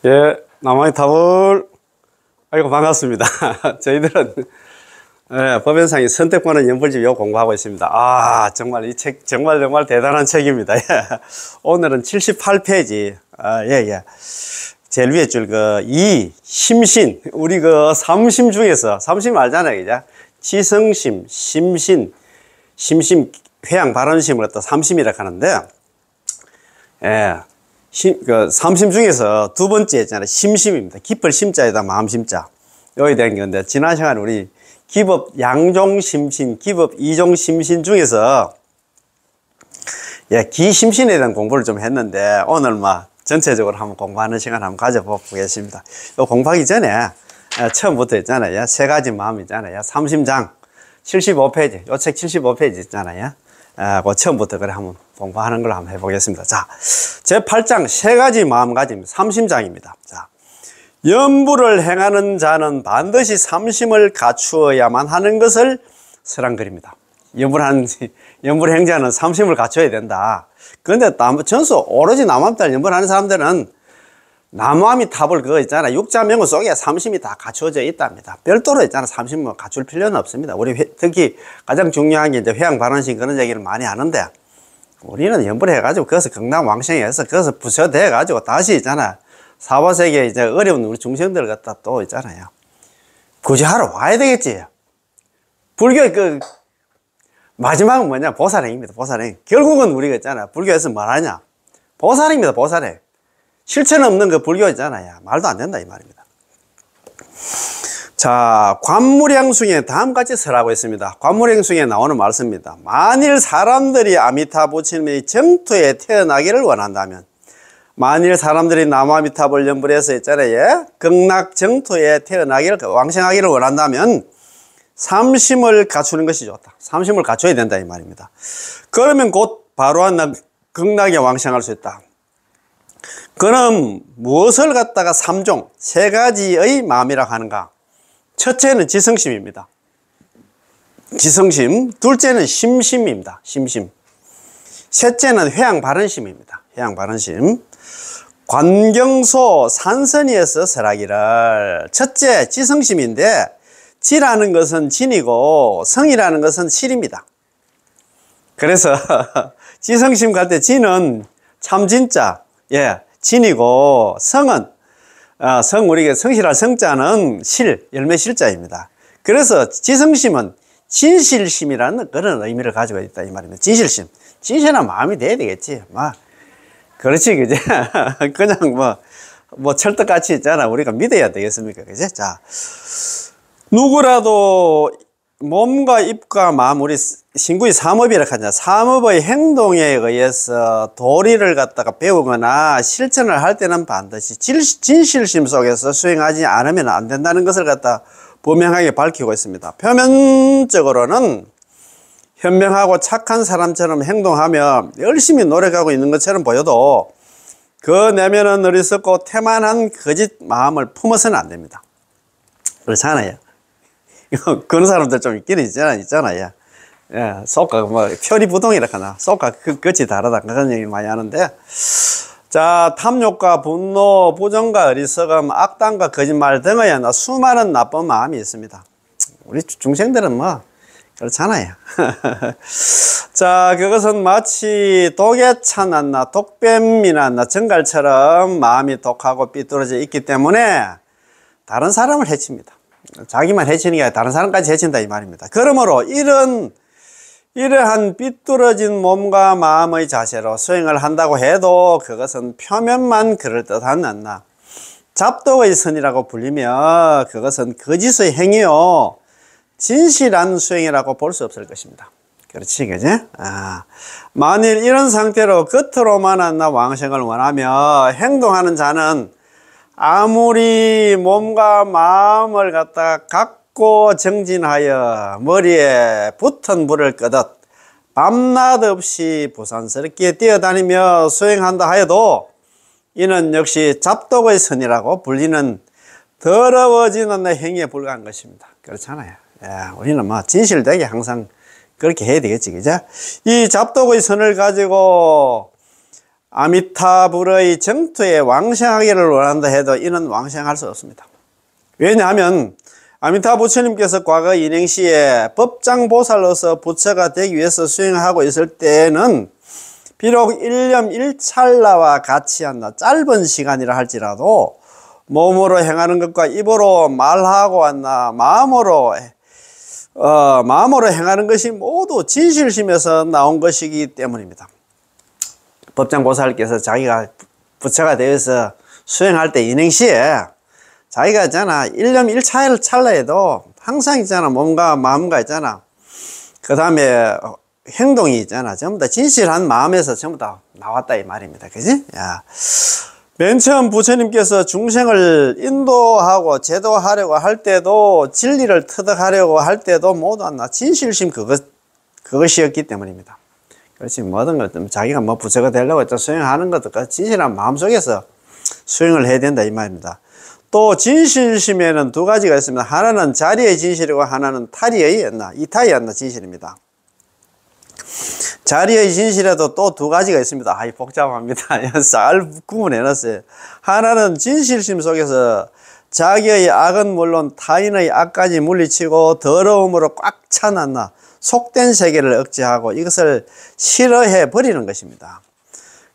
예, 남한의 타볼. 아이고, 반갑습니다. 저희들은 법연상의 선택받는 연불집 요 공부하고 있습니다. 아, 정말 이 책, 정말 대단한 책입니다. 예. 오늘은 78페이지. 제일 위에 줄 심신. 우리 삼심 중에서, 삼심 알잖아요. 그죠? 지성심, 심신, 회양, 발언심을 갖다 삼심이라고 하는데, 삼심 중에서 두 번째 있잖아요. 심심입니다. 깊을 심자에다 마음 심자. 여기 대한 건데, 지난 시간에 우리 기법 양종 심신, 기법 이종 심신 중에서, 기심신에 대한 공부를 좀 했는데, 오늘 전체적으로 한번 공부하는 시간 한번 가져보겠습니다. 요 공부하기 전에, 처음부터 있잖아요. 세 가지 마음 있잖아요. 삼심장, 75페이지. 요 책 75페이지 있잖아요. 그 처음부터 그래 한번 공부하는 걸 한번 해보겠습니다. 자, 제 8장 세 가지 마음가짐 삼심장입니다. 자, 연불을 행하는 자는 반드시 삼심을 갖추어야만 하는 것을 설한글입니다. 연불 행자는 삼심을 갖춰야 된다. 그런데 전수 오로지 남암달 연불하는 사람들은 남암이 탑을 그거 있잖아. 육자명어 속에 삼심이 다 갖추어져 있답니다. 별도로 있잖아. 삼심을 갖출 필요는 없습니다. 우리 특히 가장 중요한 게 이제 회양 발언식 그런 얘기를 많이 하는데, 우리는 연불해가지고 거기서 극락왕생해서 거기서 부처돼가지고 다시 있잖아. 사바세계 이제 어려운 우리 중생들 갖다 또 있잖아요. 구제하러 와야 되겠지. 불교의 마지막은 뭐냐? 보살행입니다. 보살행. 결국은 우리가 있잖아. 불교에서 뭘 하냐? 보살행입니다. 보살행. 실천 없는 불교 있잖아요. 말도 안 된다 이 말입니다. 자, 관무량숭에 다음같이 설하고 있습니다. 관무량숭에 나오는 말씀입니다. 만일 사람들이 아미타 부처님의 정토에 태어나기를 원한다면, 만일 사람들이 남아미타불 연불해서 있잖아요. 극락 정토에 태어나기를 왕생하기를 원한다면 삼심을 갖추는 것이 좋다. 삼심을 갖춰야 된다 이 말입니다. 그러면 곧 바로한 극락에 왕생할 수 있다. 그럼 무엇을 갖다가 삼종, 세 가지의 마음이라고 하는가? 첫째는 지성심입니다. 지성심. 둘째는 심심입니다. 심심. 셋째는 회양 발언심입니다. 회양 발언심. 관경소 산선이에서 설하기를, 첫째 지성심인데, 지라는 것은 진이고 성이라는 것은 실입니다. 그래서 지성심 갈 때 지는 참 진짜, 진이고 성은 우리가 성실할 성자는 열매 실자입니다. 그래서 지성심은 진실심이라는 그런 의미를 가지고 있다 이 말입니다. 진실심. 진실한 마음이 돼야 되겠지. 그렇지, 그제? 그냥 철떡같이 있잖아. 우리가 믿어야 되겠습니까? 그제? 자, 누구라도 몸과 입과 마음, 우리 신구의 삼업이라고 하잖아. 삼업의 행동에 의해서 도리를 갖다가 배우거나 실천을 할 때는 반드시 진실심 속에서 수행하지 않으면 안 된다는 것을 갖다 분명하게 밝히고 있습니다. 표면적으로는 현명하고 착한 사람처럼 행동하며 열심히 노력하고 있는 것처럼 보여도 그 내면은 어리석고 태만한 거짓 마음을 품어서는 안 됩니다. 그렇잖아요. 그런 사람들 좀 있기는 있잖아요. 속과 표리부동이라 하나. 속과 끝이 다르다. 그런 얘기 많이 하는데. 자, 탐욕과 분노, 부정과 어리석음, 악담과 거짓말 등의 수많은 나쁜 마음이 있습니다. 우리 중생들은 그렇잖아요. 자, 그것은 마치 독에 차났나 독뱀이나 정갈처럼 마음이 독하고 삐뚤어져 있기 때문에 다른 사람을 해칩니다. 자기만 해치는 게 아니라 다른 사람까지 해친다 이 말입니다. 그러므로 이러한 삐뚤어진 몸과 마음의 자세로 수행을 한다고 해도 그것은 표면만 그럴듯한 잡독의 선이라고 불리며 그것은 거짓의 행위요 진실한 수행이라고 볼 수 없을 것입니다. 그렇지, 그지? 만일 이런 상태로 겉으로만 왕생을 원하며 행동하는 자는 아무리 몸과 마음을 갖고 정진하여 머리에 붙은 불을 끄듯 밤낮 없이 부산스럽게 뛰어다니며 수행한다 하여도 이는 역시 잡독의 선이라고 불리는 더러워지는 행위에 불과한 것입니다. 그렇잖아요. 우리는 진실되게 항상 그렇게 해야 되겠지, 그죠? 이 잡독의 선을 가지고 아미타불의 정토에 왕생하기를 원한다 해도 이는 왕생할 수 없습니다. 왜냐하면 아미타 부처님께서 과거 인행시에 법장보살로서 부처가 되기 위해서 수행하고 있을 때는 비록 일념 일찰나와 같이 한다 짧은 시간이라 할지라도 몸으로 행하는 것과 입으로 말하고 한다 마음으로 행하는 것이 모두 진실심에서 나온 것이기 때문입니다. 법장보살께서 자기가 부처가 되어서 수행할 때 인행시에 자기가 있잖아 일념 일찰나에도 항상 있잖아 몸과 마음과 있잖아 그 다음에 행동이 있잖아 전부 다 진실한 마음에서 전부 다 나왔다 이 말입니다. 그지? 야. 맨 처음 부처님께서 중생을 인도하고 제도하려고 할 때도 진리를 터득하려고 할 때도 모두 하나 진실심 그것이었기 때문입니다. 그렇지 모든 것 자기가 뭐 부처가 되려고 했다 수행하는 것도 그 진실한 마음속에서 수행을 해야 된다 이 말입니다. 또 진실심에는 두 가지가 있습니다. 하나는 자리의 진실이고 하나는 타리의 이타의 진실입니다. 자리의 진실에도 또 두 가지가 있습니다. 아이 복잡합니다. 잘 구분해놨어요. 하나는 진실심 속에서 자기의 악은 물론 타인의 악까지 물리치고 더러움으로 꽉 찬 속된 세계를 억제하고 이것을 싫어해 버리는 것입니다.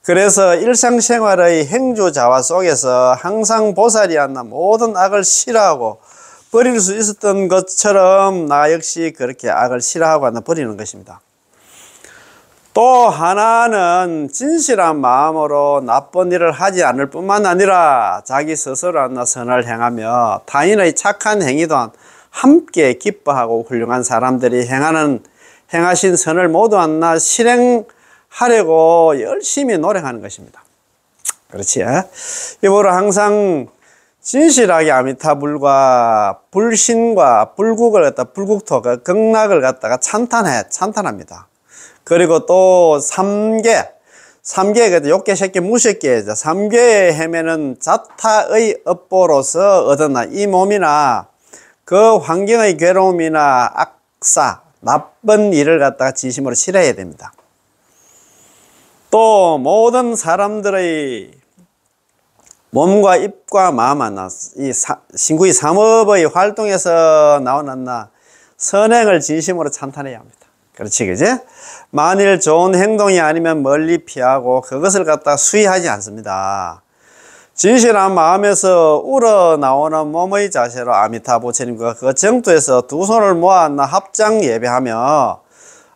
그래서 일상생활의 행주자화 속에서 항상 보살이 모든 악을 싫어하고 버릴 수 있었던 것처럼 나 역시 그렇게 악을 싫어하고 버리는 것입니다. 또 하나는 진실한 마음으로 나쁜 일을 하지 않을 뿐만 아니라 자기 스스로 선을 행하며 타인의 착한 행위 또한 함께 기뻐하고 훌륭한 사람들이 행하신 선을 모두 실행하려고 열심히 노력하는 것입니다. 그렇지? 이보로 항상 진실하게 아미타불과 불신과 불국을 불국토 극락을 갖다가 찬탄합니다. 그리고 또 삼계 욕계 새끼 무새끼 삼계의 헤매는 자타의 업보로서 얻었나 이 몸이나 그 환경의 괴로움이나 악사 나쁜 일을 갖다가 진심으로 싫어해야 됩니다. 또 모든 사람들의 몸과 입과 마음 이 신구의 삼업의 활동에서 나오는 선행을 진심으로 찬탄해야 합니다. 그렇지, 그지? 만일 좋은 행동이 아니면 멀리 피하고 그것을 갖다 수위하지 않습니다. 진실한 마음에서 우러나오는 몸의 자세로 아미타 부처님과 그 정토에서 두 손을 모아 합장 예배하며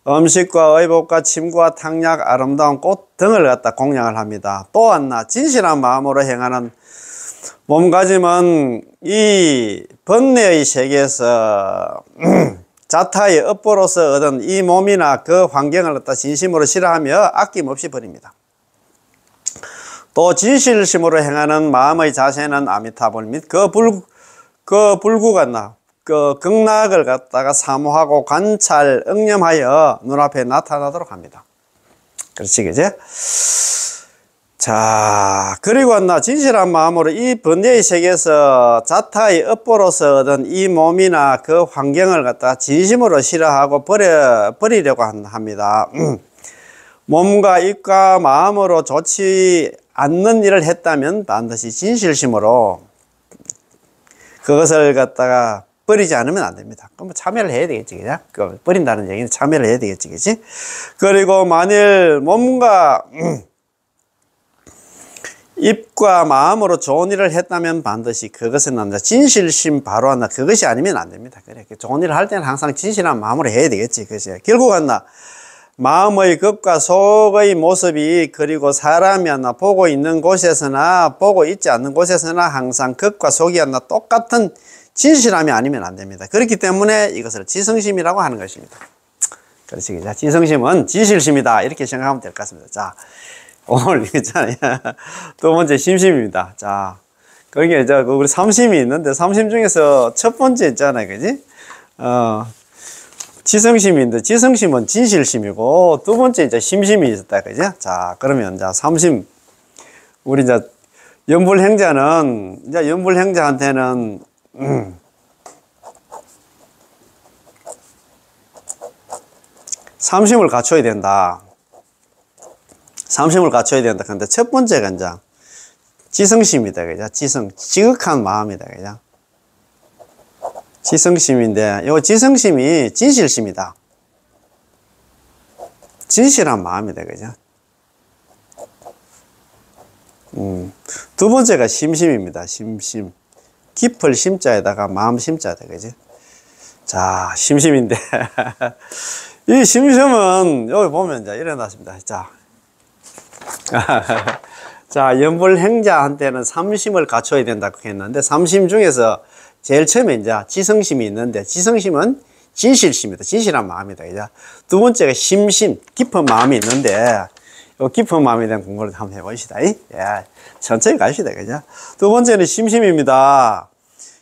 음식과 의복과 침과 탕약, 아름다운 꽃 등을 갖다 공양을 합니다. 또한 진실한 마음으로 행하는 몸가짐은 이 번뇌의 세계에서 자타의 업보로서 얻은 이 몸이나 그 환경을 갖다 진심으로 싫어하며 아낌없이 버립니다. 또 진실심으로 행하는 마음의 자세는 아미타불 및 그 불구가 그 극락을 갖다가 사모하고 관찰, 응념하여 눈앞에 나타나도록 합니다. 그렇지, 그지? 자, 그리고 진실한 마음으로 이 번뇌의 세계에서 자타의 업보로서 얻은 이 몸이나 그 환경을 갖다가 진심으로 싫어하고 버리려고 합니다. 몸과 입과 마음으로 좋지 않는 일을 했다면 반드시 진실심으로 그것을 갖다가 버리지 않으면 안 됩니다. 그럼 참여를 해야 되겠지, 그죠? 버린다는 얘기는 참여를 해야 되겠지, 그지? 그리고 만일 몸과 입과 마음으로 좋은 일을 했다면 반드시 그것은 진실심 바로 그것이 아니면 안 됩니다. 그래, 좋은 일을 할 때는 항상 진실한 마음으로 해야 되겠지, 그지? 결국 마음의 겉과 속의 모습이 그리고 사람이 보고 있는 곳에서나 보고 있지 않는 곳에서나 항상 겉과 속이 똑같은 진실함이 아니면 안 됩니다. 그렇기 때문에 이것을 지성심이라고 하는 것입니다. 그렇지, 그죠? 지성심은 진실심이다 이렇게 생각하면 될 것 같습니다. 자, 오늘 있잖아요. 두 번째 심심입니다. 자, 거기에 우리 삼심이 있는데 삼심 중에서 첫 번째 있잖아요, 그지? 지성심인데 지성심은 진실심이고 두 번째 심심이 있었다, 그죠? 자, 그러면 삼심 우리 연불행자는 연불행자한테는 삼심을 갖춰야 된다. 삼심을 갖춰야 된다. 근데 첫 번째가 이제 지성심이다. 그죠? 지극한 마음이다. 그죠? 지성심인데, 요 지성심이 진실심이다. 진실한 마음이다. 그죠? 두 번째가 심심입니다. 심심. 깊을 심자에다가 마음 심자다. 그죠? 자, 심심인데. 이 심심은 여기 보면 이제 일어났습니다. 자. 자, 연불행자한테는 삼심을 갖춰야 된다고 했는데, 삼심 중에서 제일 처음에 이제 지성심이 있는데, 지성심은 진실심이다. 진실한 마음이다. 그죠? 두 번째가 심심, 깊은 마음이 있는데, 요 깊은 마음에 대한 공부를 한번 해보시다. 예, 천천히 가시다. 그죠? 두 번째는 심심입니다.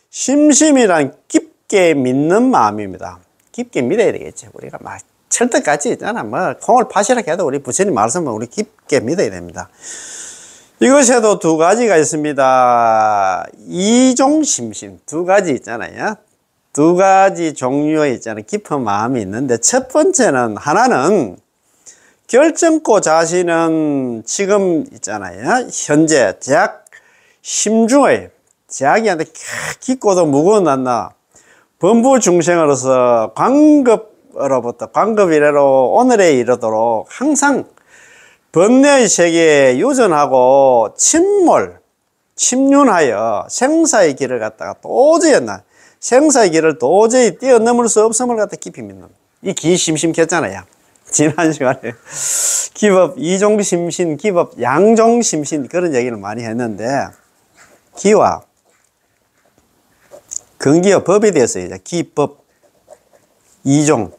심심이란 깊게 믿는 마음입니다. 깊게 믿어야 되겠지. 우리가 막 철떡같이 있잖아. 뭐, 콩을 파시라 해도 우리 부처님 말씀은 우리 깊게 믿어야 됩니다. 이것에도 두 가지가 있습니다. 이종심심. 두 가지 있잖아요. 두 가지 종류의 있잖아요. 깊은 마음이 있는데, 첫 번째는, 하나는 결정코 자신은 지금 있잖아요. 현재 제약 심중의 제약이한테 깊고도 무거운 난나 범부 중생으로서 광급으로부터 광급 이래로 오늘에 이르도록 항상 번뇌의 세계에 유전하고 침륜하여 생사의 길을 갖다가 도저히 생사의 길을 도저히 뛰어넘을 수 없음을 갖다 깊이 믿는 이 기심심켰잖아요. 지난 시간에 기법 이종심신, 기법 양종심신 그런 얘기를 많이 했는데 기와 근기와 법에 대해서 이제 기법 이종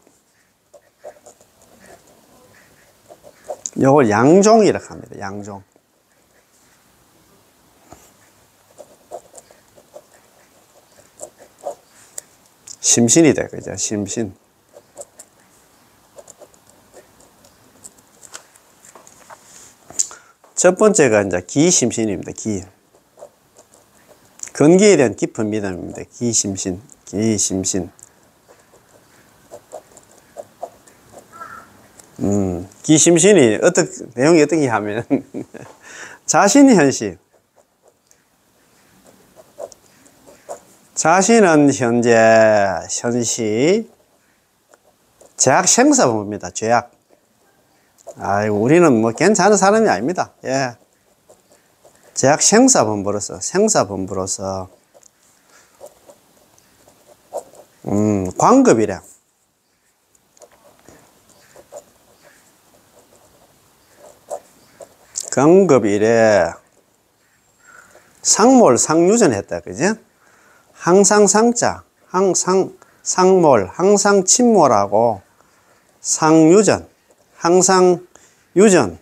요걸 양종이라고 합니다. 양종. 심신이다. 그죠? 심신. 첫 번째가 이제 기심신입니다. 기. 근기에 대한 깊은 믿음입니다. 기심신. 기심신. 기심신이 내용이 어떻게 하면, 자신현시. 자신은 현시, 제약 생사범입니다. 죄악. 아이고, 우리는 뭐 괜찮은 사람이 아닙니다. 예. 제약 생사범부로서, 광급이래. 광급이래. 상유전했다. 그죠? 항상 상자, 상몰, 항상 침몰하고, 상유전, 항상 유전,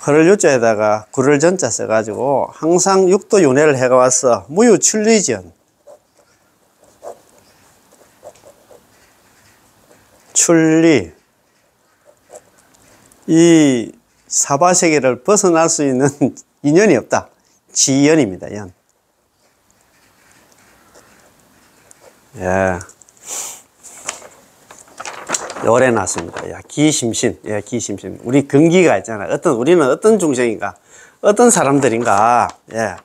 허를 유자에다가 구를 전자 써가지고, 항상 육도 윤회를 해가 왔어. 무유출리전. 출리. 이 사바세계를 벗어날 수 있는 인연이 없다. 지연입니다. 연. 예. 오래 났습니다. 야, 기심신. 예, 기심신. 우리 근기가 있잖아. 우리는 어떤 중생인가? 어떤 사람들인가? 예.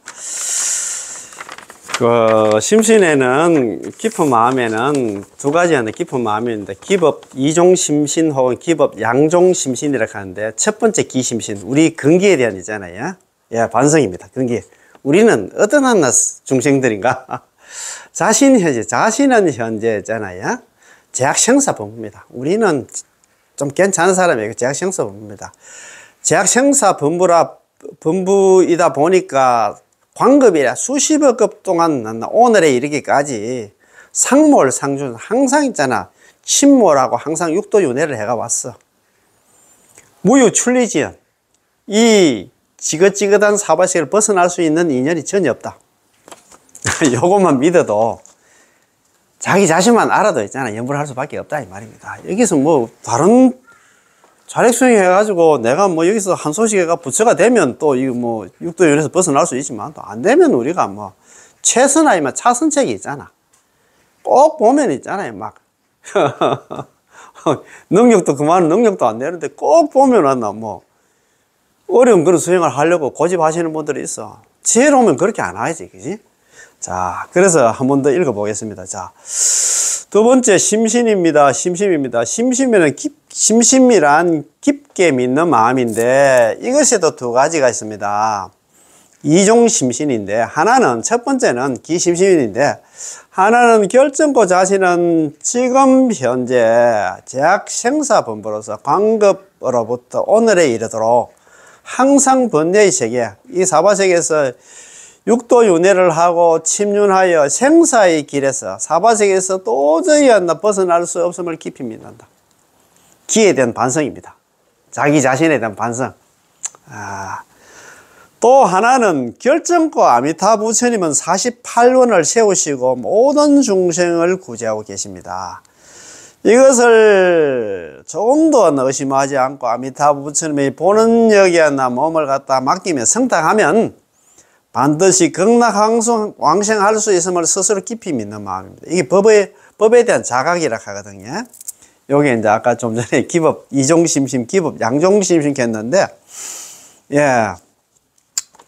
심신에는, 깊은 마음에는 두 가지 하는 깊은 마음인데, 기법 이종심신 혹은 기법 양종심신이라고 하는데, 첫 번째 기심신. 우리 근기에 대한 있잖아요. 예, 반성입니다. 근기. 우리는 어떤 중생들인가? 자신은 현재 있잖아요. 제약생사범부입니다. 우리는 좀 괜찮은 사람이에요. 제약생사범부입니다. 제약생사범부이다 보니까 광급이라 수십억 급 동안 오늘에 이르기까지 상몰, 상준 항상 있잖아. 침몰하고 항상 육도윤회를 해가 왔어. 무유출리지연. 이 지긋지긋한 사바세계를 벗어날 수 있는 인연이 전혀 없다. 요것만 믿어도 자기 자신만 알아도 있잖아. 연불할 수밖에 없다 이 말입니다. 여기서 뭐 다른 자력수행 해가지고 내가 뭐 여기서 한 소식에가 부처가 되면 또 이거 뭐 육도윤회에서 벗어날 수 있지만 또 안 되면 우리가 뭐 최선아니면 차선책이 있잖아. 꼭 보면 있잖아요. 막 능력도 그만 능력도 안 되는데 꼭 보면은 뭐 어려운 그런 수행을 하려고 고집하시는 분들이 있어. 지혜로우면 그렇게 안 하지, 그지? 자, 그래서 한 번 더 읽어보겠습니다. 자, 두 번째 심신입니다. 심심입니다. 심심이란 깊게 믿는 마음인데 이것에도 두 가지가 있습니다. 이종 심신인데 하나는 첫 번째는 기심심인데 하나는 결정코 자신은 지금 현재 제약 생사본부로서 광급으로부터 오늘에 이르도록 항상 번뇌의 세계, 이 사바세계에서 육도윤회를 하고 침륜하여 생사의 길에서 사바세계에서 도저히 벗어날 수 없음을 깊이 믿는다. 기에 대한 반성입니다. 자기 자신에 대한 반성. 또 하나는 결정코 아미타 부처님은 48원을 세우시고 모든 중생을 구제하고 계십니다. 이것을 조금도 의심하지 않고 아미타 부처님의 보는 여기나 몸을 갖다 맡기며 성탁하면 반드시 극락왕생할 수 있음을 스스로 깊이 믿는 마음입니다. 이게 법에 대한 자각이라 하거든요. 요게 이제 아까 좀 전에 기법, 이종심심, 기법, 양종심심 했는데, 예.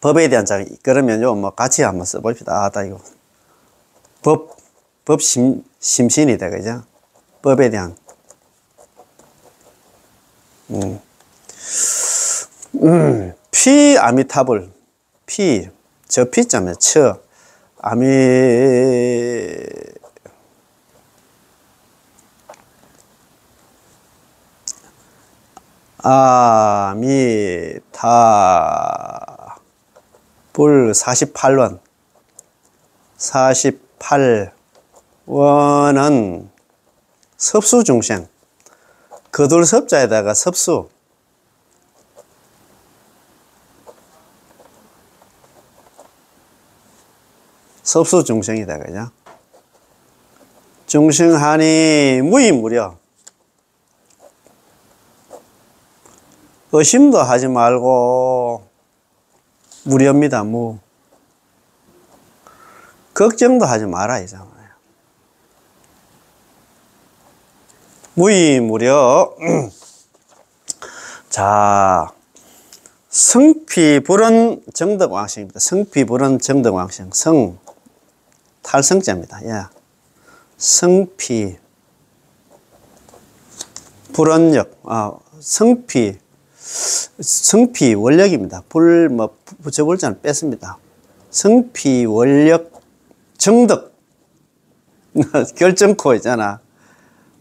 법에 대한 자각. 그러면요, 뭐 같이 한번 써봅시다. 이거. 심신이다. 그죠? 법에 대한. 피 아미타불. 피. 저 피자면 처. 아미타불 48원. 48원은 섭수 중생. 거둘 섭자에다가 섭수. 섭수 중생이다, 그죠? 중생하니 무이무려. 의심도 하지 말고, 무렵니다, 무. 걱정도 하지 마라, 이잖아요. 무이무려. 자, 성피불은 정덕왕생입니다. 성피불은 정덕왕생. 성. 탈성자입니다. 예. 성피 불원력, 성피 원력입니다. 불 붙여볼자는 뺐습니다. 성피 원력 정덕 결정코 있잖아.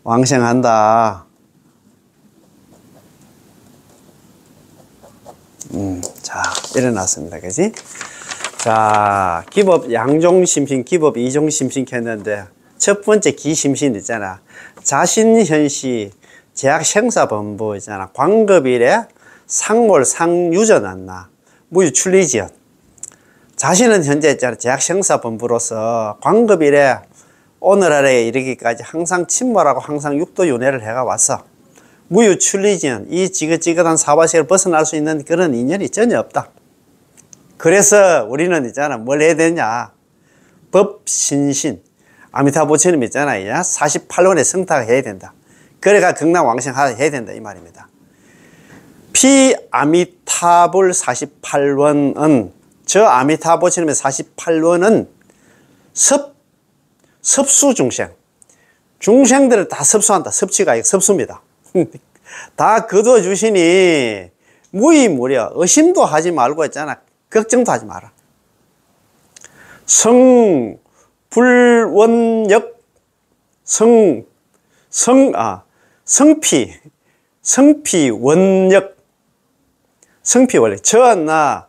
왕생한다. 자, 일어났습니다. 그지? 자, 기법 양종심신, 기법 이종심신 했는데 첫 번째 기심신 있잖아. 자신현시 제약 생사본부 있잖아. 광급일에 상몰 상유전한나 무유출리지연. 자신은 현재 있잖아. 제약 생사본부로서 광급일에 오늘날에 이르기까지 항상 침몰하고 항상 육도윤회를 해가 왔어. 무유출리지연. 이 지긋지긋한 사바세계를 벗어날 수 있는 그런 인연이 전혀 없다. 그래서 우리는 있잖아, 뭘 해야 되냐. 법신신. 아미타 부처님 있잖아. 48원에 성탁을 해야 된다. 그래가 극락왕생 해야 된다. 이 말입니다. 피 아미타불 48원은, 저 아미타 부처님의 48원은 섭수 중생. 중생들을 다 섭수한다. 섭취가 아니고 섭수입니다. 다 거둬주시니 무이무려 의심도 하지 말고 있잖아. 걱정도 하지 마라. 성불원력 성피원력 저나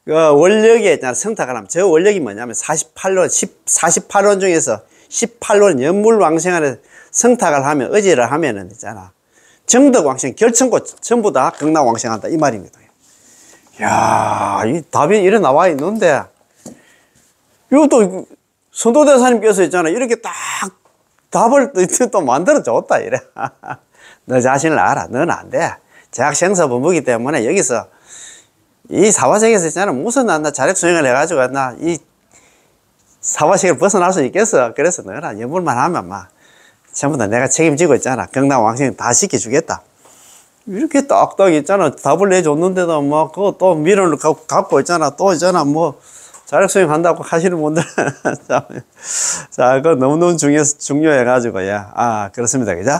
원력에 있잖아. 성탁을 하면 저 원력이 뭐냐면 48원 중에서 18원 연물왕생하는 성탁을 하면 의지를 하면은 있잖아. 정덕왕생 결정코 전부 다 극락왕생한다. 이 말입니다. 야, 이 답이 이래 나와 있는데, 이것도 선도대사님께서 있잖아. 이렇게 딱 답을 또 만들어줬다, 이래. 너 자신을 알아. 너는 안 돼. 제약생사본부이기 때문에 여기서 이 사바세계에서 있잖아. 무슨 나 자력수행을 해가지고 이 사바세계를 벗어날 수 있겠어. 그래서 너는 연불만 하면 막 전부 다 내가 책임지고 있잖아. 경락왕생 다 시켜주겠다. 이렇게 딱딱 있잖아. 답을 내줬는데도 뭐 그거 또 미련을 갖고 있잖아. 또 있잖아. 뭐 자력수행 한다고 하시는 분들 자, 그거 너무너무 중요해가지고, 예. 아, 그렇습니다. 그죠?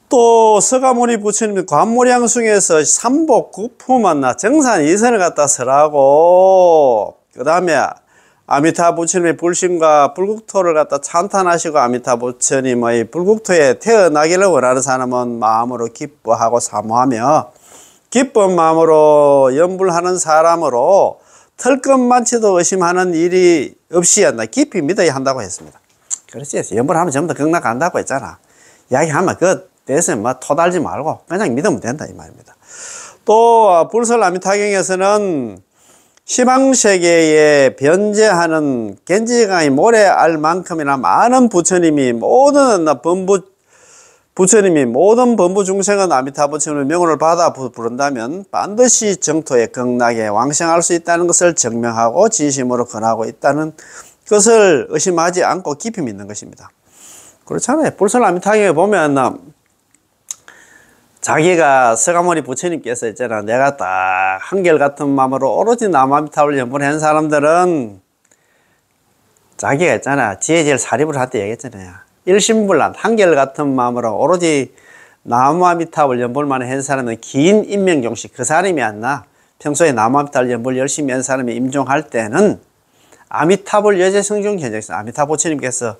또, 서가모니 부처님이 관모량숭에서 삼복 구품 만나 정산 이선을 갖다 설하고, 그 다음에 아미타 부처님의 불신과 불국토를 갖다 찬탄하시고, 아미타 부처님의 불국토에 태어나기를 원하는 사람은 마음으로 기뻐하고 사모하며, 기쁜 마음으로 염불하는 사람으로 털끝만치도 의심하는 일이 없이 한다. 깊이 믿어야 한다고 했습니다. 그렇지. 염불하면 전부 다 극락 간다고 했잖아. 이야기하면 그 대해서 뭐 토달지 말고 그냥 믿으면 된다 이 말입니다. 또 불설아미타경에서는 시방세계에 변제하는 겐지강이 모래 알 만큼이나 많은 부처님이 모든 범부 중생은 아미타 부처님의 명호를 받아 부른다면 반드시 정토의 극락에 왕생할 수 있다는 것을 증명하고 진심으로 권하고 있다는 것을 의심하지 않고 깊이 믿는 것입니다. 그렇잖아요. 불설아미타경에 보면 자기가 서가모니 부처님께서 있잖아. 내가 딱 한결같은 마음으로 오로지 남아미타불 연불한 사람들은 자기가 있잖아. 지혜질 사립을 할 때 얘기했잖아요. 일심불란 한결같은 마음으로 오로지 나무아미타불 연불만 한 사람은 긴 인명종식 그 사람이 안 나. 평소에 나무아미타불 연불 열심히 한 사람이 임종할 때는 아미타불 여제성중 현장에서 아미타 부처님께서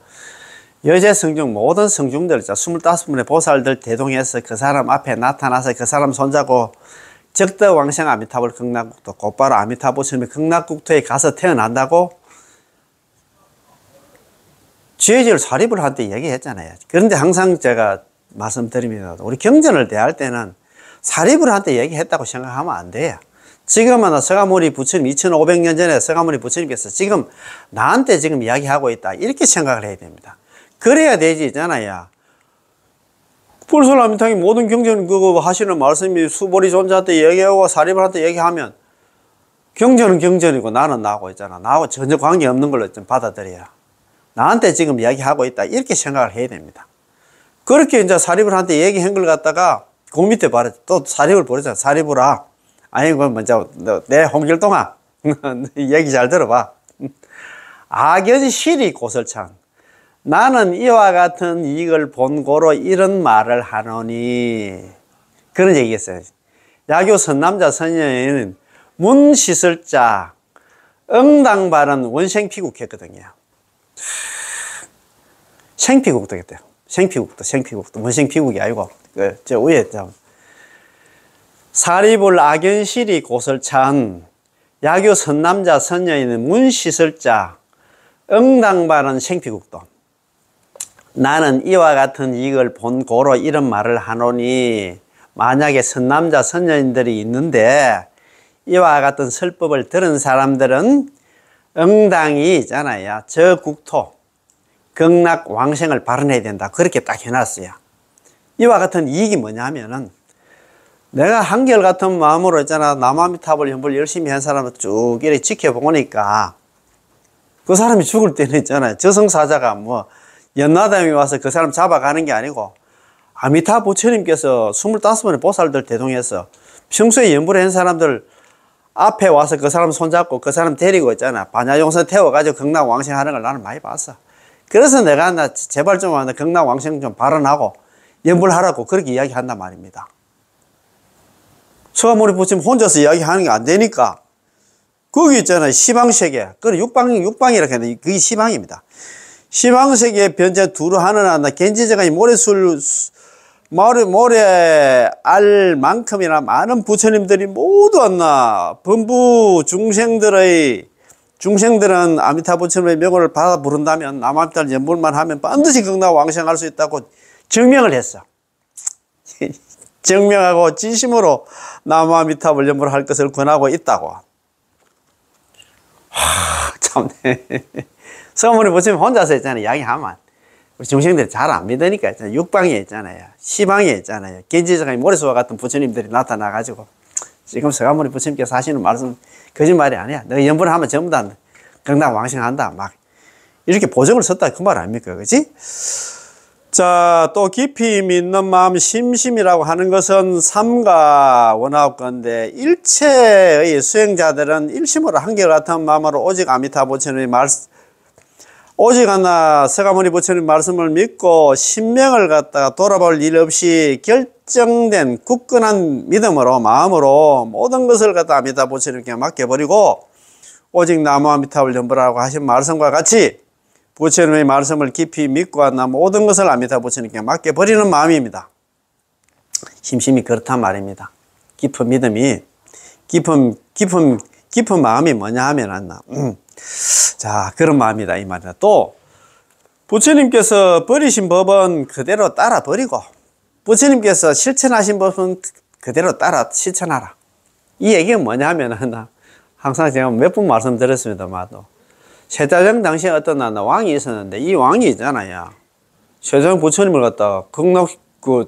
여제성중 모든 성중들 25분의 보살들 대동해서 그 사람 앞에 나타나서 그 사람 손잡고 적덕왕생 아미타불 극락국토 곧바로 아미타 부처님의 극락국토에 가서 태어난다고 지혜질 사립을 할 때 얘기했잖아요. 그런데 항상 제가 말씀드립니다. 우리 경전을 대할 때는 사립을 할 때 얘기했다고 생각하면 안 돼요. 지금은 서가모니 부처님 2500년 전에 서가모니 부처님께서 지금 나한테 지금 이야기하고 있다. 이렇게 생각을 해야 됩니다. 그래야 되지 있잖아요. 불설아미타경 모든 경전 그거 하시는 말씀이 수보리 존자한테 얘기하고 사립을 할 때 얘기하면 경전은 경전이고 나는 나하고 있잖아. 나하고 전혀 관계없는 걸로 좀 받아들여야. 나한테 지금 이야기하고 있다. 이렇게 생각을 해야 됩니다. 그렇게 이제 사립을 한테 얘기한 걸 갖다가 그 밑에 말했죠. 또 사립을 버리잖아. 사립을아. 아니, 그 먼저 내 홍길동아. 얘기 잘 들어봐. 악연실이 고설찬. 나는 이와 같은 이익을 본고로 이런 말을 하노니. 그런 얘기했어요. 야교 선남자 선녀에는 문 씻을 자, 응당발은 원생피국했거든요. 생피국도 했대요. 생피국도. 원생피국이 아니고, 저 위에, 사리불 악연실이 고설찬, 야교 선남자 선녀에는 문 씻을 자, 응당발은 생피국도. 나는 이와 같은 이익을 본 고로 이런 말을 하노니, 만약에 선남자 선녀인들이 있는데, 이와 같은 설법을 들은 사람들은 응당이 있잖아요. 저 국토, 극락 왕생을 발언해야 된다. 그렇게 딱 해놨어요. 이와 같은 이익이 뭐냐면은, 내가 한결같은 마음으로 있잖아. 남아미타불 연불 열심히 한 사람을 쭉 이렇게 지켜보니까, 그 사람이 죽을 때는 있잖아요. 저승사자가 뭐, 연나담이 와서 그 사람 잡아가는 게 아니고, 아미타 부처님께서 25번의 보살들 대동해서 평소에 연불을 한 사람들 앞에 와서 그 사람 손잡고 그 사람 데리고 있잖아. 반야용선 태워가지고 극락왕생 하는 걸 나는 많이 봤어. 그래서 내가 나 제발 좀 극락왕생 좀 발언하고 연불하라고 그렇게 이야기한단 말입니다. 서가모니 부처님 혼자서 이야기하는 게 안 되니까 거기 있잖아요. 시방세계. 그건 육방이라고 하는데 그게 시방입니다. 시방세계에 변제 두루 하느나 겐지제가 모래 알 만큼이나 많은 부처님들이 모두 왔나. 범부 중생들은 아미타 부처님의 명호를 받아 부른다면 남아미타를 연불만 하면 반드시 극락 왕생할 수 있다고 증명을 했어. 증명하고 진심으로 남아미타불 연불할 것을 권하고 있다고. 참네. 서가모니 부처님 혼자서 있잖아요. 이야기하면 우리 중생들이 잘 안 믿으니까 있잖아요. 육방에 있잖아요. 시방에 있잖아요. 겐지자가의 모래수와 같은 부처님들이 나타나가지고 지금 서가모니 부처님께서 하시는 말씀 거짓말이 아니야. 너 연불하면 전부 다 극락 왕생한다. 막 이렇게 보정을 썼다 그 말 아닙니까? 그치? 자, 또 깊이 믿는 마음 심심이라고 하는 것은 삼가 원하옵 건데, 일체의 수행자들은 일심으로 한결같은 마음으로 오직 아미타 부처님의 말씀, 오직 하나 서가모니 부처님 말씀을 믿고 신명을 갖다가 돌아볼 일 없이 결정된 굳건한 믿음으로, 마음으로 모든 것을 갖다 아미타 부처님께 맡겨버리고 오직 나무 아미타불 전부라고 하신 말씀과 같이 부처님의 말씀을 깊이 믿고 한다 모든 것을 아미타 부처님께 맡겨버리는 마음입니다. 심심이 그렇단 말입니다. 깊은 믿음이, 깊은 마음이 뭐냐 하면, 자, 그런 마음이다, 이 말이다. 또, 부처님께서 버리신 법은 그대로 따라 버리고, 부처님께서 실천하신 법은 그대로 따라 실천하라. 이 얘기가 뭐냐 하면, 항상 제가 몇 번 말씀드렸습니다만, 세자정 당시에 어떤 왕이 있었는데, 이 왕이 있잖아요. 세자정 부처님을 갖다가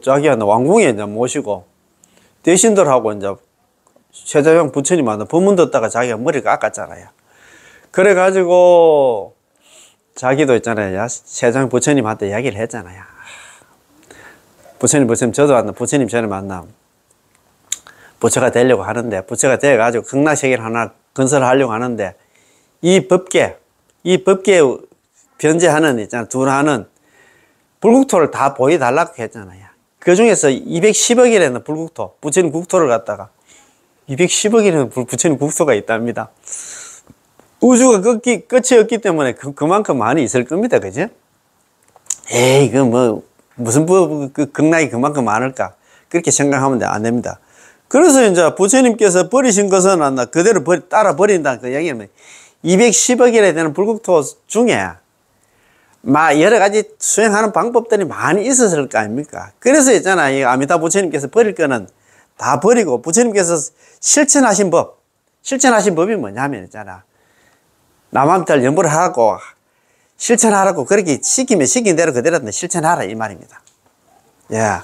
자기 왕궁에 이제 모시고, 대신들하고 이제 세자정 부처님한테 법문 듣다가 자기가 머리를 깎았잖아요. 그래가지고, 자기도 있잖아요. 세자정 부처님한테 이야기를 했잖아요. 부처님, 저도 부처님 전에 만나면, 부처가 되려고 하는데, 부처가 되어가지고 극락세계를 하나 건설하려고 하는데, 이 법계 변제하는, 둔하는 불국토를 다 보여달라고 했잖아요. 그 중에서 210억이라는 불국토, 부처님 국토를 갖다가 210억이라는 부처님 국토가 있답니다. 우주가 끝이 없기 때문에 그만큼 많이 있을 겁니다. 그죠? 에이, 무슨 극락이 그만큼 많을까? 그렇게 생각하면 안 됩니다. 그래서 이제 부처님께서 버리신 것은 그대로 따라 버린다. 그 얘기는 210억이나 되는 불국토 중에 여러 가지 수행하는 방법들이 많이 있었을 거 아닙니까? 그래서 있잖아요. 이 아미타 부처님께서 버릴 거는 다 버리고 부처님께서 실천하신 법이 뭐냐면 있잖아. 남한테 연보를 하고 실천하라고 그렇게 시킨 대로 그대로 실천하라 이 말입니다. 예.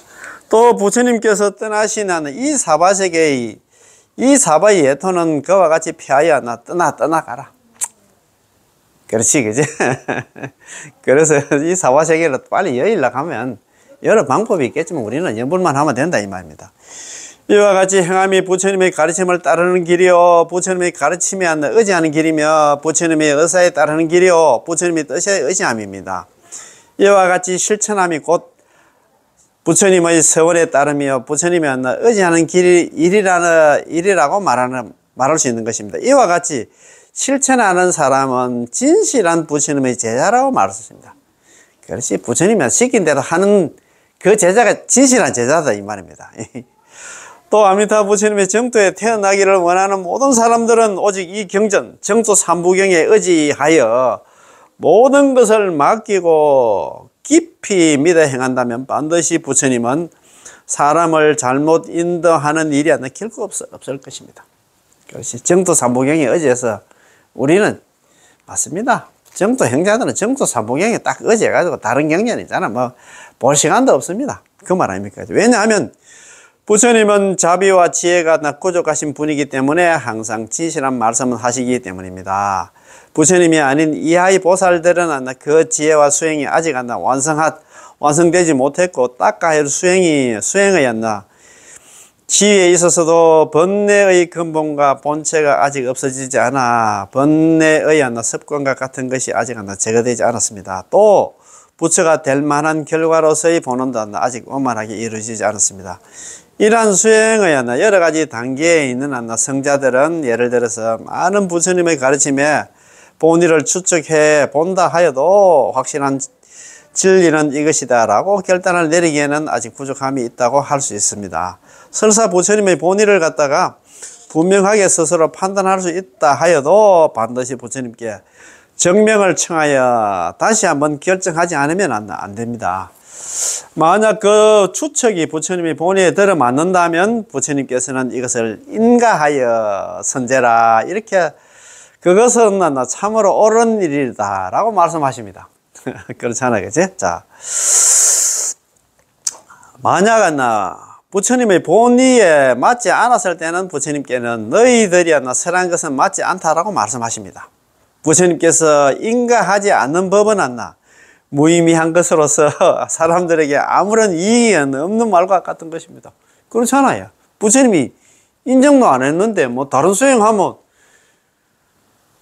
또 부처님께서 떠나시는 이 사바세계의 이 사바의 예토는 그와 같이 피하여 떠나가라. 그렇지, 그지? 그래서 이 사바세계를 빨리 여의려고 하면 여러 방법이 있겠지만 우리는 연불만 하면 된다 이 말입니다. 이와 같이 행함이 부처님의 가르침을 따르는 길이요, 부처님의 가르침에 의지하는 길이며 부처님의 의사에 따르는 길이요, 부처님의 뜻에 의지함입니다. 이와 같이 실천함이 곧 부처님의 서원에 따르며 부처님이 의지하는 일이라고 말할 수 있는 것입니다. 이와 같이 실천하는 사람은 진실한 부처님의 제자라고 말할 수 있습니다. 그렇지, 부처님이 시킨 대로 하는 그 제자가 진실한 제자다 이 말입니다. 또 아미타 부처님의 정토에 태어나기를 원하는 모든 사람들은 오직 이 경전, 정토 삼부경에 의지하여 모든 것을 맡기고 깊이 믿어 행한다면 반드시 부처님은 사람을 잘못 인도하는 일이 결코 없을 것입니다. 그것이 정토 삼부경에 의지해서 우리는 맞습니다. 정토 행자들은 정토 삼부경에 딱 의지해가지고 다른 경전이잖아. 볼 시간도 없습니다. 그 말 아닙니까? 왜냐하면 부처님은 자비와 지혜가 부족하신 분이기 때문에 항상 진실한 말씀을 하시기 때문입니다. 부처님이 아닌 이하의 보살들은 그 지혜와 수행이 아직 완성되지 못했고 딱가할 수행의 지혜에 있어서도 번뇌의 근본과 본체가 아직 없어지지 않아 번뇌의 습관과 같은 것이 아직 제거되지 않았습니다. 또 부처가 될 만한 결과로서의 본원도 아직 원만하게 이루어지지 않았습니다. 이러한 수행의 여러 가지 단계에 있는 성자들은 예를 들어서 많은 부처님의 가르침에 본의를 추측해 본다 하여도 확실한 진리는 이것이다 라고 결단을 내리기에는 아직 부족함이 있다고 할 수 있습니다. 설사 부처님의 본의를 갖다가 분명하게 스스로 판단할 수 있다 하여도 반드시 부처님께 정명을 청하여 다시 한번 결정하지 않으면 안 됩니다. 만약 그 추측이 부처님의 본의에 들어맞는다면 부처님께서는 이것을 인가하여 선제라 이렇게 그것은 참으로 옳은 일이다 라고 말씀하십니다. 그렇잖아요, 그치? 자, 만약 부처님의 본의에 맞지 않았을 때는 부처님께는 너희들이 설한 것은 맞지 않다라고 말씀하십니다. 부처님께서 인가하지 않는 법은 무의미한 것으로서 사람들에게 아무런 이익이 없는 말과 같은 것입니다. 그렇잖아요. 부처님이 인정도 안 했는데 뭐 다른 수행하면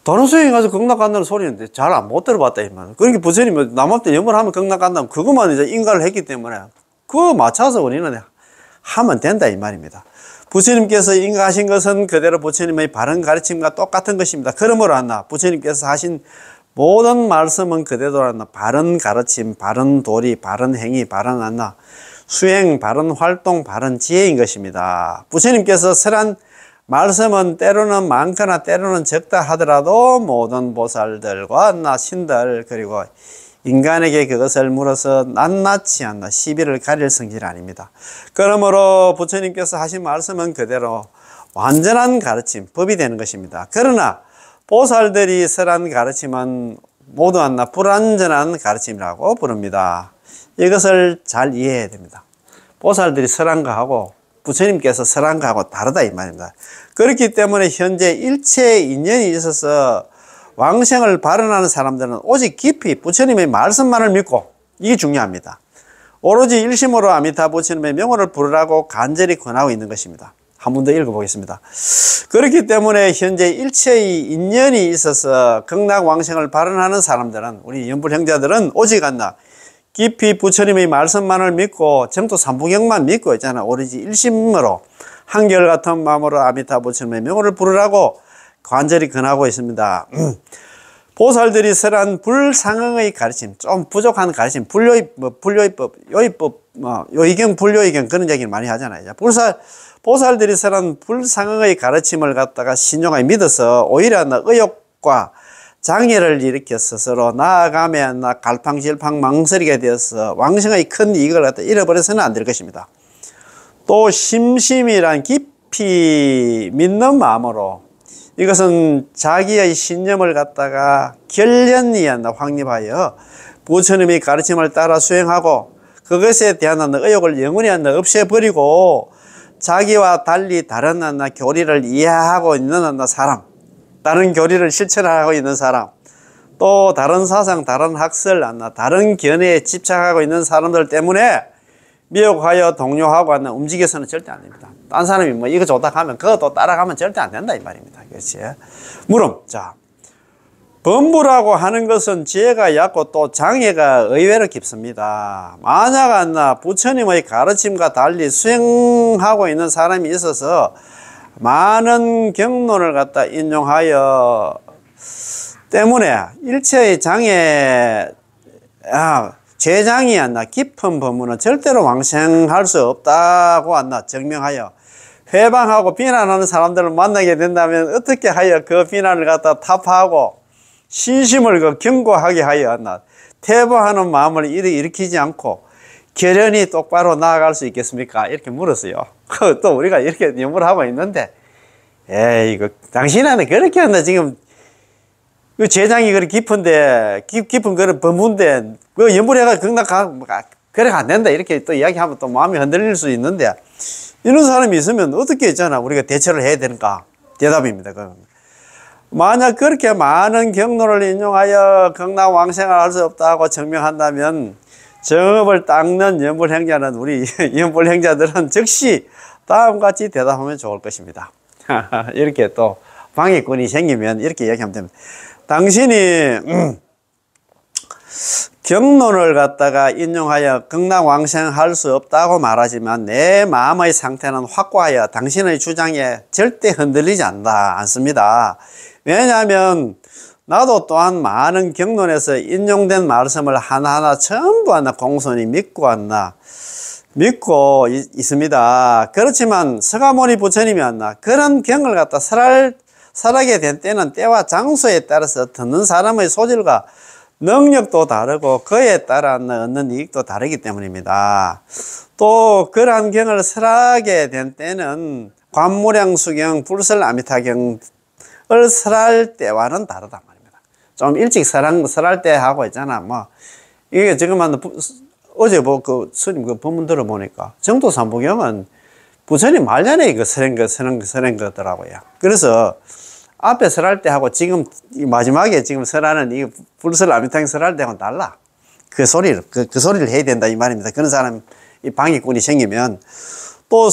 다른 수행에 가서 극락 간다는 소리인데 잘 못 들어봤다 이 말. 그러니까 부처님이 남한테 염불하면 극락 간다면 그것만 이제 인가를 했기 때문에 그거 맞춰서 우리는 하면 된다 이 말입니다. 부처님께서 인가하신 것은 그대로 부처님의 바른 가르침과 똑같은 것입니다. 그러므로 한나 부처님께서 하신 모든 말씀은 그대로 한나 바른 가르침, 바른 도리, 바른 행위, 바른 한나 수행, 바른 활동, 바른 지혜인 것입니다. 부처님께서 설한 말씀은 때로는 많거나 때로는 적다 하더라도 모든 보살들과 나 신들 그리고 인간에게 그것을 물어서 낱낱이 한다 시비를 가릴 성질 아닙니다. 그러므로 부처님께서 하신 말씀은 그대로 완전한 가르침, 법이 되는 것입니다. 그러나 보살들이 설한 가르침은 모두 한나 불완전한 가르침이라고 부릅니다. 이것을 잘 이해해야 됩니다. 보살들이 설한 거하고 부처님께서 설한 거하고 다르다 이 말입니다. 그렇기 때문에 현재 일체의 인연이 있어서 왕생을 발언하는 사람들은 오직 깊이 부처님의 말씀만을 믿고 이게 중요합니다. 오로지 일심으로 아미타 부처님의 명호를 부르라고 간절히 권하고 있는 것입니다. 한 번 더 읽어보겠습니다. 그렇기 때문에 현재 일체의 인연이 있어서 극락 왕생을 발언하는 사람들은 우리 연불 형제들은 오직 한나 깊이 부처님의 말씀만을 믿고 정토 삼부경만 믿고 있잖아. 오로지 일심으로 한결같은 마음으로 아미타 부처님의 명호를 부르라고 간절히 권하고 있습니다. 보살들이 설한 불상응의 가르침, 좀 부족한 가르침, 불요의법, 요의법, 요의경, 불요의경 그런 얘기를 많이 하잖아요. 보살들이 설한 불상응의 가르침을 갖다가 신용하게 믿어서 오히려 의욕과 장애를 일으켜 스스로 나아가며 갈팡질팡 망설이게 되어서 왕생의 큰 이익을 갖다 잃어버려서는 안 될 것입니다. 또 심심이란 깊이 믿는 마음으로 이것은 자기의 신념을 갖다가 결연히 확립하여 부처님의 가르침을 따라 수행하고 그것에 대한 의욕을 영원히 없애버리고 자기와 달리 다른 교리를 이해하고 있는 사람, 다른 교리를 실천하고 있는 사람, 또 다른 사상, 다른 학설, 다른 견해에 집착하고 있는 사람들 때문에 미혹하여 동요하고 움직여서는 절대 안 됩니다. 딴 사람이 뭐 이거 좋다 하면 그것도 따라가면 절대 안 된다 이 말입니다. 그렇지? 물음, 자, 범부라고 하는 것은 지혜가 얕고 또 장애가 의외로 깊습니다. 만약 부처님의 가르침과 달리 수행하고 있는 사람이 있어서 많은 경론을 갖다 인용하여 때문에 일체의 장애, 죄장이 깊은 법문은 절대로 왕생할 수 없다고 증명하여 회방하고 비난하는 사람들을 만나게 된다면 어떻게 하여 그 비난을 갖다 타파하고 신심을 경고하게 하여 퇴보하는 마음을 일으키지 않고 결연히 똑바로 나아갈 수 있겠습니까? 이렇게 물었어요. 또 우리가 이렇게 연구를 하고 있는데, 에이, 당신한테 그렇게 한다. 지금, 그 재장이 그렇게 깊은데, 깊은 그런 법문데, 그 연구해가 그래 안 된다. 이렇게 또 이야기하면 또 마음이 흔들릴 수 있는데, 이런 사람이 있으면 어떻게 있잖아. 우리가 대처를 해야 되는가? 대답입니다. 만약 그렇게 많은 경로를 인용하여 극락 왕생을 할 수 없다고 증명한다면, 정업을 닦는 연불행자는 우리 연불행자들은 즉시 다음같이 대답하면 좋을 것입니다. 이렇게 또 방해꾼이 생기면 이렇게 이야기하면 됩니다. 당신이 경론을 갖다가 인용하여 극락왕생할 수 없다고 말하지만 내 마음의 상태는 확고하여 당신의 주장에 절대 흔들리지 않습니다. 왜냐하면 나도 또한 많은 경론에서 인용된 말씀을 하나하나 전부 공손히 믿고 있습니다. 그렇지만 서가모니 부처님이 그런 경을 갖다 설하게 된 때는 때와 장소에 따라서 듣는 사람의 소질과 능력도 다르고 그에 따라 얻는 이익도 다르기 때문입니다. 또 그러한 경을 설하게 된 때는 관무량수경, 불설아미타경을 설할 때와는 다르다 말입니다. 좀 일찍 설할 때 하고 있잖아. 뭐 이게 지금 어제 그 스님 그 법문 들어보니까 정토삼부경은 부처님 말년에 설한 거더라고요. 그래서 앞에 설할 때 하고 지금 마지막에 지금 설하는 이 불설 아미탕 설할 때하고는 달라. 그 소리를 해야 된다 이 말입니다. 그런 사람 이 방해꾼이 생기면 또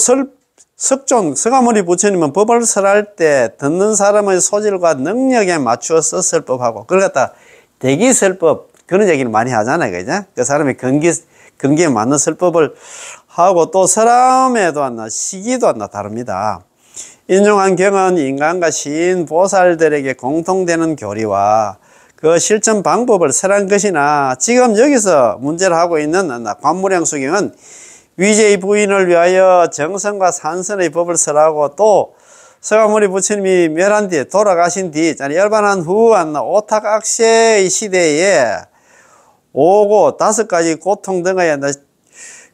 석종 서가모니 부처님은 법을 설할 때 듣는 사람의 소질과 능력에 맞추어 썼을 법하고 그걸 갖다 대기설법 그런 얘기를 많이 하잖아요. 그죠? 그 사람의 근기에 맞는 설법을 하고 또 사람에도 안나 시기도 안나 다릅니다. 인용한 경은 인간과 시인 보살들에게 공통되는 교리와 그 실천 방법을 설한 것이나 지금 여기서 문제를 하고 있는 관무량 수경은 위제의 부인을 위하여 정성과 산선의 법을 설하고 또 서가모니 부처님이 멸한 뒤에 돌아가신 뒤 열반한 후 오탁악세의 시대에 오고 5가지 고통 등의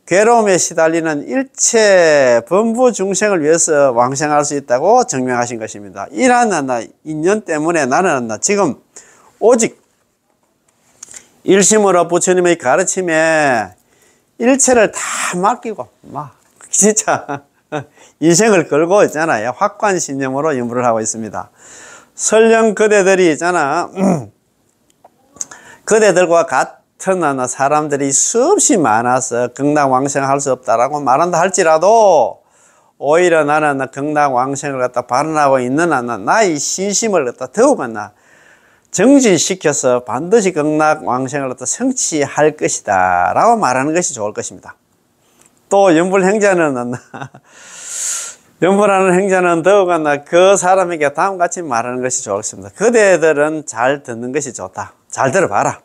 괴로움에 시달리는 일체 범부 중생을 위해서 왕생할 수 있다고 증명하신 것입니다. 이러한 인연 때문에 나는 지금 오직 일심으로 부처님의 가르침에 일체를 다 맡기고 진짜 인생을 걸고 있잖아요. 확관신념으로 연구를 하고 있습니다. 설령 그대들이 있잖아 그대들과 같은 사람들이 수없이 많아서 극락왕생할 수 없다라고 말한다 할지라도 오히려 나는 극락왕생을 갖다 발언하고 있는 나의 신심을 갖다 더욱 정진시켜서 반드시 극락왕생을 갖다 성취할 것이다 라고 말하는 것이 좋을 것입니다. 또 연불행자는 연불하는 행자는 더욱 그 사람에게 다음같이 말하는 것이 좋겠습니다. 그대들은 잘 듣는 것이 좋다. 잘 들어봐라.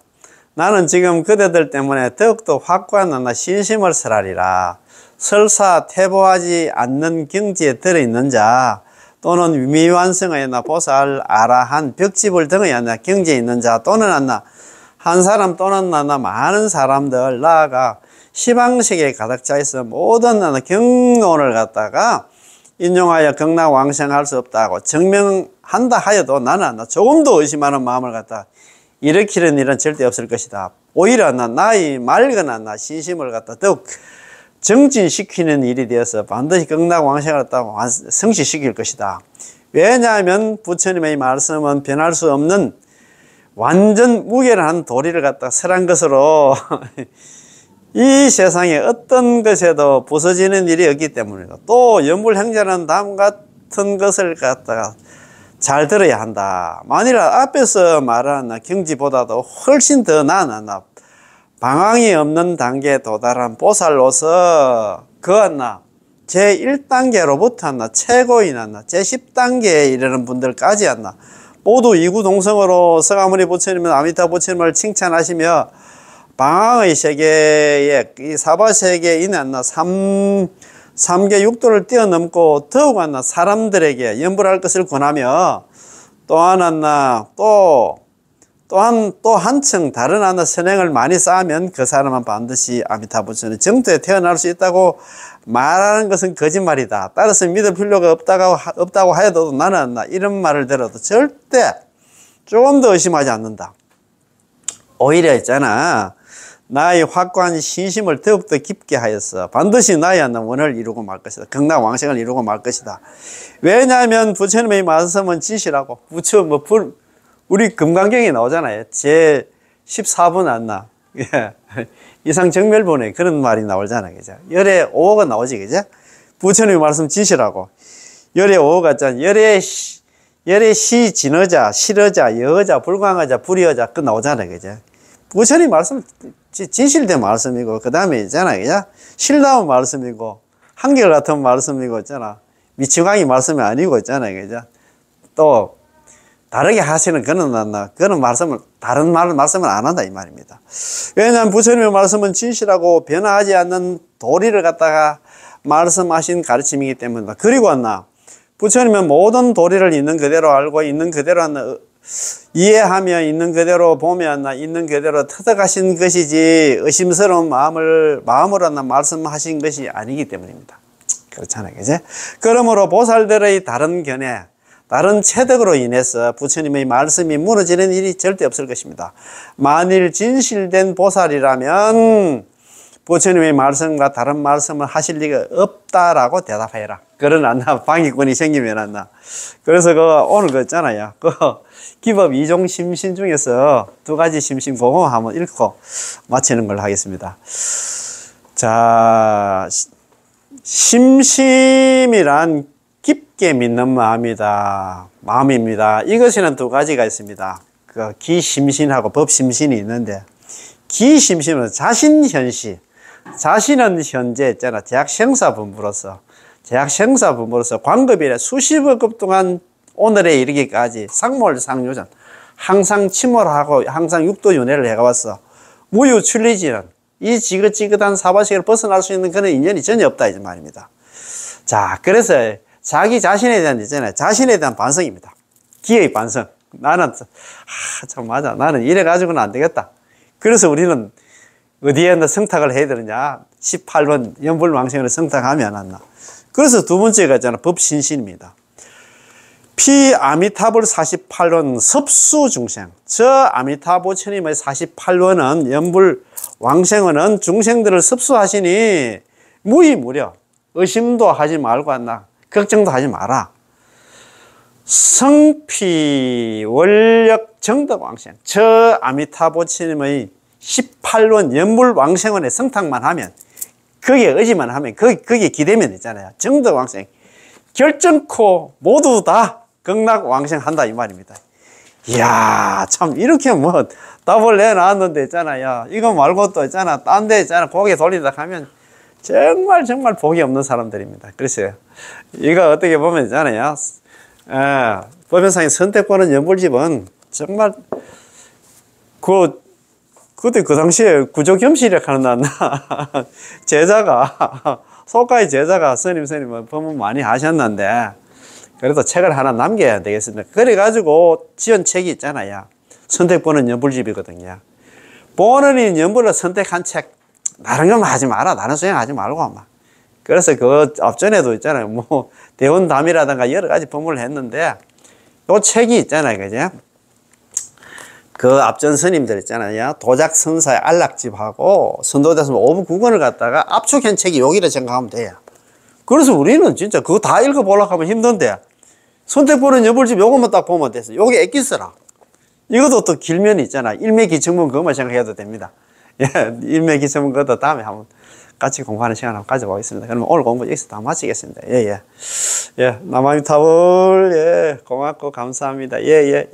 나는 지금 그대들 때문에 더욱더 확고한 신심을 설하리라. 설사 태보하지 않는 경지에 들어있는 자 또는 미완성의 보살, 아라한, 벽지불 등의 경지에 있는 자 또는 한 사람 또는 많은 사람들 나아가 시방식에 가득 차 있어 모든 경론을 갖다가 인용하여 극락왕생할 수 없다고 증명한다 하여도 나는 조금도 의심하는 마음을 갖다 일으키는 일은 절대 없을 것이다. 오히려 나의 맑은 신심을 갖다 더욱 정진시키는 일이 되어서 반드시 극락왕생을 갖다 성취시킬 것이다. 왜냐하면 부처님의 말씀은 변할 수 없는 완전 무결한 도리를 갖다 설한 것으로 이 세상에 어떤 것에도 부서지는 일이 없기 때문이다. 또 연불행자는 다음 같은 것을 갖다가 잘 들어야 한다. 만일 앞에서 말한 경지보다도 훨씬 더 나은 방황이 없는 단계에 도달한 보살로서 그 제1단계로부터 최고인 제10단계에 이르는 분들까지 모두 이구동성으로 서가모니 부처님은 아미타 부처님을 칭찬하시며 방황의 세계에 이 사바세계에 있는 삼계 육도를 뛰어넘고 더욱 사람들에게 연불할 것을 권하며 또한 또 한층 다른 선행을 많이 쌓으면 그 사람은 반드시 아미타 부처님 정토에 태어날 수 있다고 말하는 것은 거짓말이다. 따라서 믿을 필요가 없다고 하여도 나는 이런 말을 들어도 절대 조금 더 의심하지 않는다. 오히려 있잖아. 나의 확고한 신심을 더욱더 깊게 하여서 반드시 나의 원을 이루고 말 것이다. 극락왕생을 이루고 말 것이다. 왜냐하면 부처님의 말씀은 진실하고 우리 금강경에 나오잖아요. 제 14분 안나 이상정멸본에 그런 말이 나오잖아요. 그죠? 열의 5호가 나오지. 그죠? 부처님의 말씀 진실하고 열의 5호가 있잖아요. 열의 시 진어자, 실어자, 여어자, 불광어자, 불이어자 그 나오잖아요. 그죠? 부처님 말씀 진실된 말씀이고 그 다음에 있잖아요. 그죠? 실다운 말씀이고 한결같은 말씀이고 있잖아. 미치광이 말씀이 아니고 있잖아요. 그죠? 또 다르게 하시는 그런 말씀을 다른 말씀을 안 한다 이 말입니다. 왜냐하면 부처님의 말씀은 진실하고 변화하지 않는 도리를 갖다가 말씀하신 가르침이기 때문이다. 그리고 부처님은 모든 도리를 있는 그대로 알고 있는 그대로 이해하며 있는 그대로 보며 있는 그대로 터득하신 것이지 의심스러운 마음으로 말씀하신 것이 아니기 때문입니다. 그렇잖아요. 그죠? 그러므로 보살들의 다른 견해 다른 체득으로 인해서 부처님의 말씀이 무너지는 일이 절대 없을 것입니다. 만일 진실된 보살이라면 부처님의 말씀과 다른 말씀을 하실 리가 없다라고 대답해라. 그러나 나 방위권이 생기면 안 나. 그래서 오늘 있잖아요. 기법 이종 심신 중에서 두 가지 심신 그거 한번 읽고 마치는 걸 하겠습니다. 자, 심심이란 깊게 믿는 마음입니다. 이것에는 두 가지가 있습니다. 기심신하고 법심신이 있는데, 기심신은 자신은 현재 있잖아. 제약생사분부로서 광급이래 수십억 급 동안 오늘에 이르기까지 상몰상유전 항상 침몰하고 항상 육도윤회를 해가왔어. 무유출리지는 이 지긋지긋한 사바세계를 벗어날 수 있는 그런 인연이 전혀 없다 이 말입니다. 자, 그래서 자기 자신에 대한 있잖아요. 자신에 대한 반성입니다. 기의 반성. 나는 참 맞아. 나는 이래 가지고는 안 되겠다. 그래서 우리는 어디에 성탁을 해야 되느냐? 18번 연불왕생을 성탁하면 안 나. 그래서 두 번째가 있잖아. 법신신입니다. 피아미타불 48원 섭수중생. 저 아미타부처님의 48원은 연불왕생은 중생들을 섭수하시니 무의무려 의심도 하지 말고 걱정도 하지 마라. 성피 원력 정덕왕생. 저 아미타부처님의 18원 연불왕생원에 성탁만 하면, 거기에 의지만 하면, 거기에 기대면 있잖아요. 정덕왕생. 결정코 모두 다 극락왕생한다 이 말입니다. 이야, 참 이렇게 답을 내놨는데 있잖아요. 이거 말고 또 있잖아. 딴 데 있잖아. 고개 돌리다 하면 정말 복이 없는 사람들입니다. 그래서 이거 어떻게 보면 있잖아요. 법연상의 선택권은 연불집은 정말 그때 그 당시에 구조겸실이라고 하는 제자가 소가의 제자가 스님 법문 많이 하셨는데 그래도 책을 하나 남겨야 되겠습니다. 그래가지고 지은 책이 있잖아요. 선택권은 연불집이거든요. 본인이 연불을 선택한 책 다른 건 하지 마라. 다른 수행하지 말고 그래서 그 앞전에도 있잖아요. 대원담이라든가 여러 가지 법문을 했는데 요 책이 있잖아요. 그죠? 그 앞전 스님들 있잖아요. 도작선사의 안락집하고 선도대선 5부 9권을 갖다가 압축한 책이 여기를 생각하면 돼요. 그래서 우리는 진짜 그거 다 읽어보려고 하면 힘든데 선택보는 연불집 요것만 딱 보면 됐어. 요게 엑기스라. 이것도 또 길면 있잖아. 일매기청문 그것만 생각해도 됩니다. 예, 일매기청문 그것도 다음에 한번 같이 공부하는 시간 한번 가져보겠습니다. 그러면 오늘 공부 여기서 다 마치겠습니다. 예, 남아미타불, 고맙고 감사합니다. 예.